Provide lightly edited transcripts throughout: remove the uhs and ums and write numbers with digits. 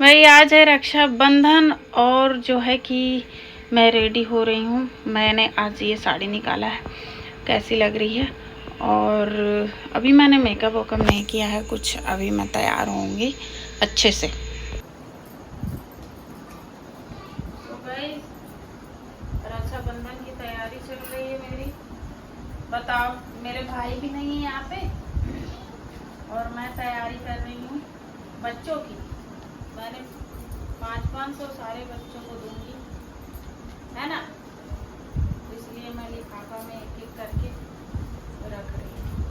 भाई आज है रक्षाबंधन और जो है कि मैं रेडी हो रही हूँ। मैंने आज ये साड़ी निकाला है, कैसी लग रही है। और अभी मैंने मेकअप वेकअप नहीं किया है कुछ, अभी मैं तैयार होंगी अच्छे से। तो भाई रक्षाबंधन की तैयारी चल रही है मेरी। बताओ, मेरे भाई भी नहीं है यहाँ पे और मैं तैयारी कर रही हूँ बच्चों की। मैंने 500 सारे बच्चों को दूंगी, है ना, इसलिए मैं लिफाफा में एक एक करके रख रही हूँ।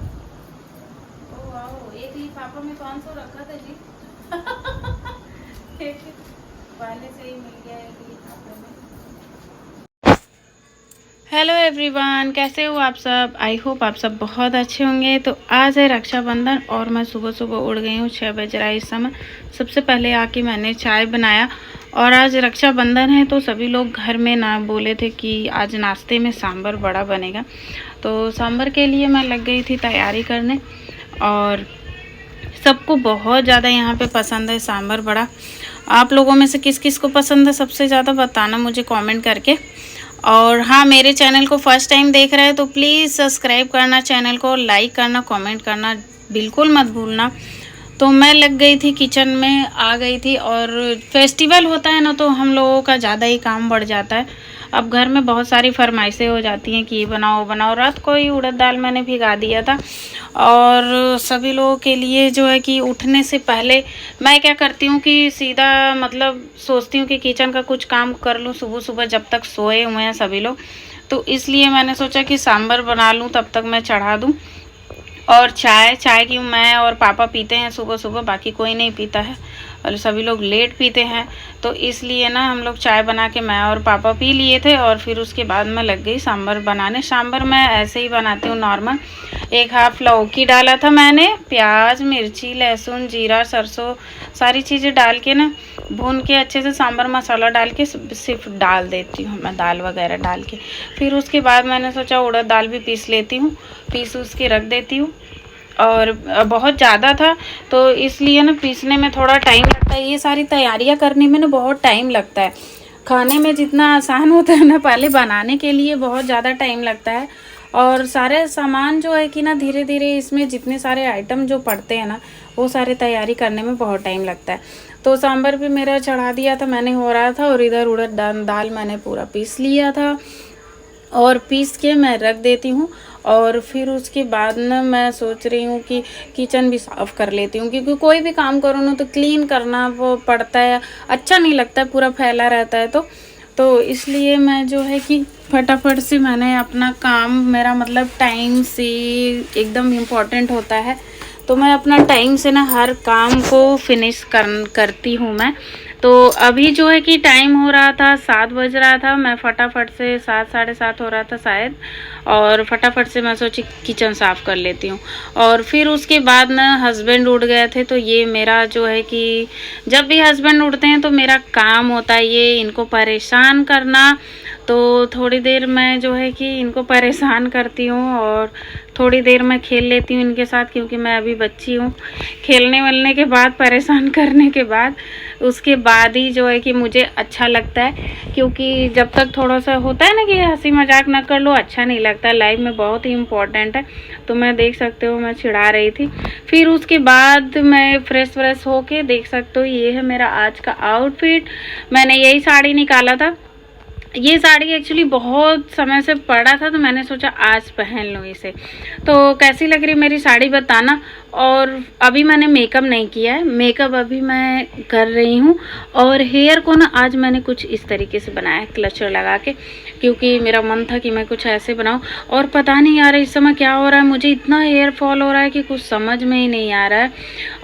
ओ वाओ, एक लिफाफा में 500 रखा था जी। पहले से ही मिल गया एक लिफाफे में। हेलो एवरीवन, कैसे हो आप सब? आई होप आप सब बहुत अच्छे होंगे। तो आज है रक्षाबंधन और मैं सुबह सुबह उठ गई हूँ, 6 बज रहा है इस समय। सबसे पहले आके मैंने चाय बनाया और आज रक्षाबंधन है तो सभी लोग घर में ना बोले थे कि आज नाश्ते में सांभर बड़ा बनेगा, तो सांभर के लिए मैं लग गई थी तैयारी करने। और सबको बहुत ज़्यादा यहाँ पे पसंद है सांभर बड़ा। आप लोगों में से किस किस को पसंद है सबसे ज़्यादा बताना मुझे कमेंट करके। और हाँ, मेरे चैनल को फर्स्ट टाइम देख रहे हैं तो प्लीज़ सब्सक्राइब करना, चैनल को लाइक करना, कमेंट करना बिल्कुल मत भूलना। तो मैं लग गई थी किचन में, आ गई थी। और फेस्टिवल होता है ना तो हम लोगों का ज़्यादा ही काम बढ़ जाता है। अब घर में बहुत सारी फरमाइशें हो जाती हैं कि ये बनाओ बनाओ। रात को ही उड़द दाल मैंने भिगा दिया था और सभी लोगों के लिए जो है कि उठने से पहले मैं क्या करती हूँ कि सीधा मतलब सोचती हूँ कि किचन का कुछ काम कर लूँ सुबह सुबह जब तक सोए हुए हैं सभी लोग। तो इसलिए मैंने सोचा कि सांभर बना लूँ, तब तक मैं चढ़ा दूँ। और चाय की मैं और पापा पीते हैं सुबह सुबह, बाकी कोई नहीं पीता है और सभी लोग लेट पीते हैं। तो इसलिए ना हम लोग चाय बना के मैं और पापा पी लिए थे और फिर उसके बाद मैं लग गई सांभर बनाने। सांभर मैं ऐसे ही बनाती हूँ नॉर्मल। 1/2 लौकी डाला था मैंने, प्याज, मिर्ची, लहसुन, जीरा, सरसों सारी चीज़ें डाल के ना भून के अच्छे से सांभर मसाला डाल के सिर्फ डाल देती हूँ मैं, दाल वगैरह डाल के। फिर उसके बाद मैंने सोचा उड़द दाल भी पीस लेती हूँ, पीस उस के रख देती हूँ। और बहुत ज़्यादा था तो इसलिए ना पीसने में थोड़ा टाइम लगता है। ये सारी तैयारियां करने में ना बहुत टाइम लगता है। खाने में जितना आसान होता है ना, पहले बनाने के लिए बहुत ज़्यादा टाइम लगता है। और सारे सामान जो है कि ना धीरे धीरे इसमें जितने सारे आइटम जो पड़ते हैं ना वो सारे तैयारी करने में बहुत टाइम लगता है। तो सांभर भी मेरा चढ़ा दिया था मैंने, हो रहा था। और इधर उड़द दाल मैंने पूरा पीस लिया था और पीस के मैं रख देती हूँ। और फिर उसके बाद ना मैं सोच रही हूँ कि किचन भी साफ़ कर लेती हूँ, क्योंकि कोई भी काम करो ना तो क्लीन करना वो पड़ता है, अच्छा नहीं लगता है, पूरा फैला रहता है। तो इसलिए मैं जो है कि फटाफट से मैंने अपना काम, मेरा मतलब टाइम से एकदम इम्पोर्टेंट होता है, तो मैं अपना टाइम से ना हर काम को फिनिश करती हूँ मैं। तो अभी जो है कि टाइम हो रहा था 7 बज रहा था, मैं फटाफट से 7 साढ़े 7 हो रहा था शायद, और फटाफट से मैं सोची किचन साफ़ कर लेती हूँ। और फिर उसके बाद ना हस्बैंड उठ गए थे, तो ये मेरा जो है कि जब भी हस्बैंड उठते हैं तो मेरा काम होता है ये इनको परेशान करना। तो थोड़ी देर मैं जो है कि इनको परेशान करती हूँ और थोड़ी देर मैं खेल लेती हूँ इनके साथ, क्योंकि मैं अभी बच्ची हूँ। खेलने वलने के बाद, परेशान करने के बाद, उसके बाद ही जो है कि मुझे अच्छा लगता है। क्योंकि जब तक थोड़ा सा होता है ना कि हंसी मजाक ना कर लो, अच्छा नहीं लगता। लाइफ में बहुत ही इम्पोर्टेंट है। तो मैं देख सकते हो मैं चिढ़ा रही थी। फिर उसके बाद मैं फ्रेश व्रेश होके देख सकते हो ये है मेरा आज का आउटफिट। मैंने यही साड़ी निकाला था। ये साड़ी एक्चुअली बहुत समय से पड़ा था तो मैंने सोचा आज पहन लूँ इसे। तो कैसी लग रही मेरी साड़ी बताना। और अभी मैंने मेकअप नहीं किया है, मेकअप अभी मैं कर रही हूँ। और हेयर को ना आज मैंने कुछ इस तरीके से बनाया है, क्लचर लगा के, क्योंकि मेरा मन था कि मैं कुछ ऐसे बनाऊँ। और पता नहीं यार इस समय क्या हो रहा है, मुझे इतना हेयर फॉल हो रहा है कि कुछ समझ में ही नहीं आ रहा है।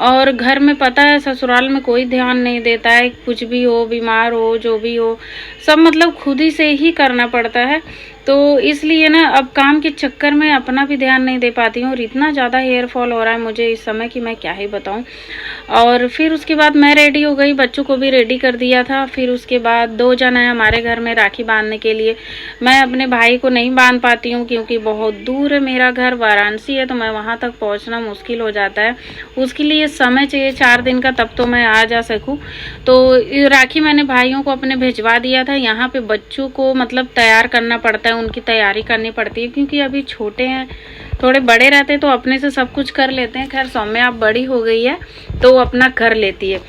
और घर में पता है ससुराल में कोई ध्यान नहीं देता है, कुछ भी हो, बीमार हो, जो भी हो, सब मतलब खुद ही से ही करना पड़ता है। तो इसलिए ना अब काम के चक्कर में अपना भी ध्यान नहीं दे पाती हूँ और इतना ज़्यादा हेयर फॉल हो रहा है मुझे इस समय कि मैं क्या ही बताऊँ। और फिर उसके बाद मैं रेडी हो गई, बच्चों को भी रेडी कर दिया था। फिर उसके बाद 2 जन है हमारे घर में राखी बांधने के लिए। मैं अपने भाई को नहीं बांध पाती हूँ क्योंकि बहुत दूर है मेरा घर, वाराणसी है, तो मैं वहाँ तक पहुँचना मुश्किल हो जाता है। उसके लिए समय चाहिए 4 दिन का, तब तो मैं आ जा सकूँ। तो राखी मैंने भाइयों को अपने भिजवा दिया था। यहाँ पे बच्चों को मतलब तैयार करना पड़ता है, उनकी तैयारी करनी पड़ती है क्योंकि अभी छोटे हैं। थोड़े बड़े रहते तो अपने से सब कुछ कर लेते हैं। खैर सौम्या अब बड़ी हो गई है तो अपना कर लेती है।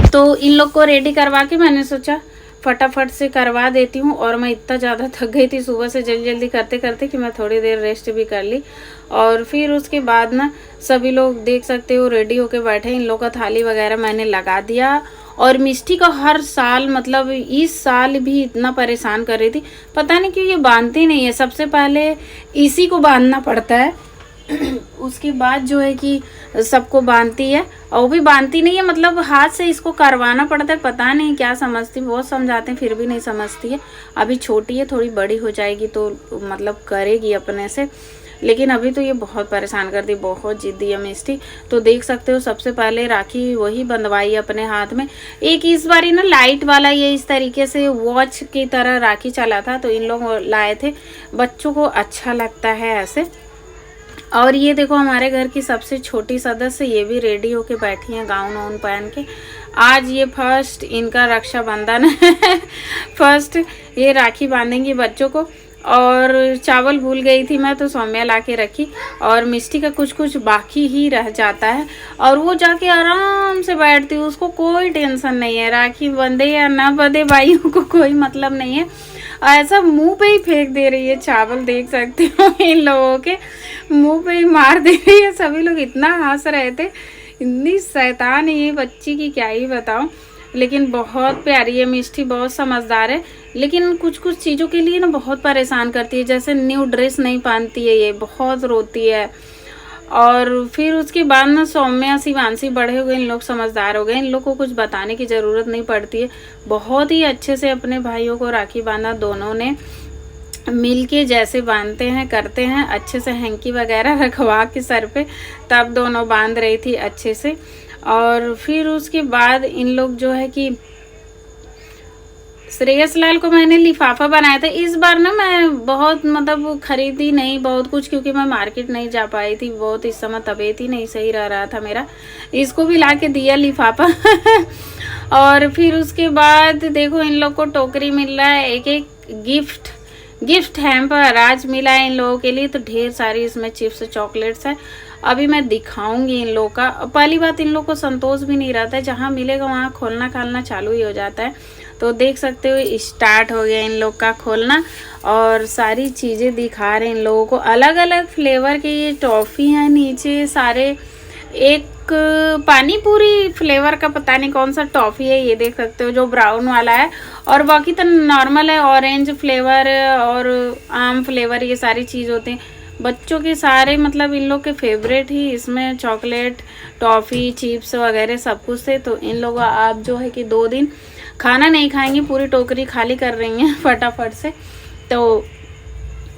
तो इन लोग को रेडी करवा के मैंने सोचा फटाफट से करवा देती हूँ। और मैं इतना ज़्यादा थक गई थी सुबह से जल्दी जल्दी करते करते कि मैं थोड़ी देर रेस्ट भी कर ली। और फिर उसके बाद ना सभी लोग देख सकते हो रेडी होके बैठे। इन लोग का थाली वगैरह मैंने लगा दिया। और मिष्टी का हर साल मतलब इस साल भी इतना परेशान कर रही थी, पता नहीं क्यों ये बांधती नहीं है। सबसे पहले इसी को बांधना पड़ता है उसके बाद जो है कि सबको बांधती है। और वो भी बांधती नहीं है, मतलब हाथ से इसको करवाना पड़ता है। पता नहीं क्या समझती, बहुत समझाते हैं फिर भी नहीं समझती है। अभी छोटी है, थोड़ी बड़ी हो जाएगी तो मतलब करेगी अपने से, लेकिन अभी तो ये बहुत परेशान करती, बहुत जिद्दी है मिष्टी। तो देख सकते हो सबसे पहले राखी वही बंधवाई अपने हाथ में। एक इस बारी ना लाइट वाला ये इस तरीके से वॉच की तरह राखी चला था, तो इन लोग लाए थे, बच्चों को अच्छा लगता है ऐसे। और ये देखो हमारे घर की सबसे छोटी सदस्य, ये भी रेडी होके बैठी हैं गाउन वाउन पहन के। आज ये फर्स्ट इनका रक्षाबंधन है फर्स्ट ये राखी बांधेंगी बच्चों को। और चावल भूल गई थी मैं, तो सौम्या ला के रखी। और मिष्टी का कुछ कुछ बाकी ही रह जाता है और वो जाके आराम से बैठती है, उसको कोई टेंशन नहीं है। राखी बंधे या ना बंधे भाइयों को कोई मतलब नहीं है। ऐसा मुंह पे ही फेंक दे रही है चावल, देख सकते हो इन लोगों के मुंह पे ही मार दे रही है। सभी लोग इतना हंस रहे थे, इतनी शैतान है ये बच्ची की क्या ही बताऊं। लेकिन बहुत प्यारी है मिष्टी, बहुत समझदार है। लेकिन कुछ कुछ चीज़ों के लिए ना बहुत परेशान करती है, जैसे न्यू ड्रेस नहीं पहनती है, ये बहुत रोती है। और फिर उसके बाद ना सौम्या शिवांशी बड़े हो गए, इन लोग समझदार हो गए, इन लोग को कुछ बताने की ज़रूरत नहीं पड़ती है। बहुत ही अच्छे से अपने भाइयों को राखी बांधा, दोनों ने मिल के जैसे बांधते हैं करते हैं। अच्छे से हैंकी वगैरह रखवा के सर पे, तब दोनों बांध रही थी अच्छे से। और फिर उसके बाद इन लोग जो है कि श्रेयस लाल को मैंने लिफाफा बनाया था। इस बार ना मैं बहुत मतलब खरीदी नहीं बहुत कुछ, क्योंकि मैं मार्केट नहीं जा पाई थी बहुत, इस समय तबीयत ही नहीं सही रहा था मेरा। इसको भी ला के दिया लिफाफा और फिर उसके बाद देखो इन लोग को टोकरी मिल रहा है, एक एक गिफ्ट हैम्पर आज मिला है इन लोगों के लिए। तो ढेर सारी इसमें चिप्स चॉकलेट्स है, अभी मैं दिखाऊंगी इन लोगों का। पहली बात इन लोग को संतोष भी नहीं रहता है, जहाँ मिलेगा वहाँ खोलना खालना चालू ही हो जाता है। तो देख सकते हो स्टार्ट हो गया इन लोग का खोलना और सारी चीज़ें दिखा रहे हैं इन लोगों को। अलग अलग फ्लेवर के ये टॉफ़ी हैं नीचे सारे, एक पानी पूरी फ्लेवर का पता नहीं कौन सा टॉफ़ी है, ये देख सकते हो जो ब्राउन वाला है। और बाकी तो नॉर्मल है, ऑरेंज फ्लेवर और आम फ्लेवर, ये सारी चीज़ होते हैं बच्चों के सारे, मतलब इन लोग के फेवरेट ही इसमें चॉकलेट टॉफ़ी चिप्स वगैरह सब कुछ थे। तो इन लोग आप जो है कि 2 दिन खाना नहीं खाएंगे, पूरी टोकरी खाली कर रही हैं फटाफट से। तो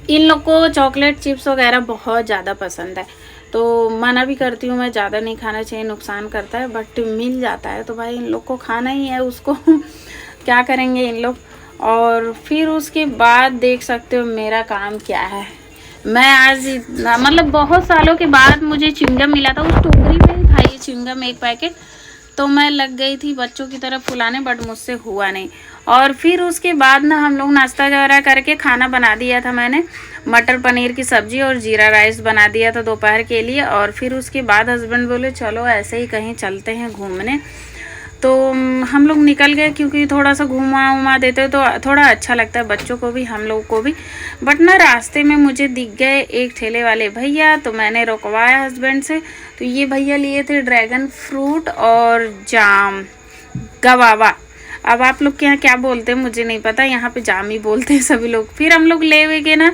इन लोग को चॉकलेट चिप्स वगैरह बहुत ज़्यादा पसंद है, तो मना भी करती हूँ मैं, ज़्यादा नहीं खाना चाहिए, नुकसान करता है, बट मिल जाता है तो भाई इन लोग को खाना ही है उसको क्या करेंगे इन लोग। और फिर उसके बाद देख सकते हो मेरा काम क्या है। मैं आज मतलब बहुत सालों के बाद मुझे च्युइंगम मिला था, उस टोकरी में ही था ये च्युइंगम 1 पैकेट, तो मैं लग गई थी बच्चों की तरफ फुलाने, बट मुझसे हुआ नहीं। और फिर उसके बाद ना हम लोग नाश्ता वगैरह करके खाना बना दिया था मैंने, मटर पनीर की सब्ज़ी और जीरा राइस बना दिया था दोपहर के लिए। और फिर उसके बाद हस्बैंड बोले चलो ऐसे ही कहीं चलते हैं घूमने, तो हम लोग निकल गए, क्योंकि थोड़ा सा घुमा देते तो थोड़ा अच्छा लगता है बच्चों को भी हम लोग को भी। बट ना रास्ते में मुझे दिख गए एक ठेले वाले भैया, तो मैंने रुकवाया हस्बैंड से। तो ये भैया लिए थे ड्रैगन फ्रूट और जाम गवावा, अब आप लोग के यहाँ क्या बोलते हैं मुझे नहीं पता, यहाँ पे जाम ही बोलते हैं सभी लोग। फिर हम लोग ले हुए के ना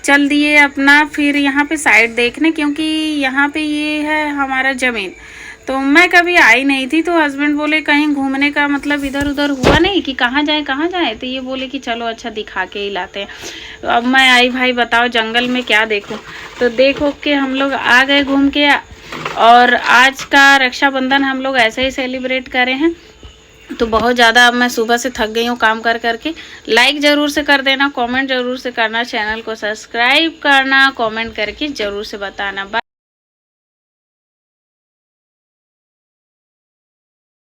चल दिए अपना फिर यहाँ पे साइड देखने, क्योंकि यहाँ पे ये है हमारा ज़मीन, तो मैं कभी आई नहीं थी, तो हस्बैंड बोले कहीं घूमने का मतलब इधर उधर हुआ नहीं कि कहाँ जाए, तो ये बोले कि चलो अच्छा दिखा के ही लाते हैं। अब मैं आई, भाई बताओ जंगल में क्या देखूं। तो देखो कि हम लोग आ गए घूम के, और आज का रक्षाबंधन हम लोग ऐसे ही सेलिब्रेट करे हैं। तो बहुत ज़्यादा अब मैं सुबह से थक गई हूँ काम कर करके। लाइक ज़रूर से कर देना, कमेंट ज़रूर से करना, चैनल को सब्सक्राइब करना, कमेंट करके ज़रूर से बताना। बाय।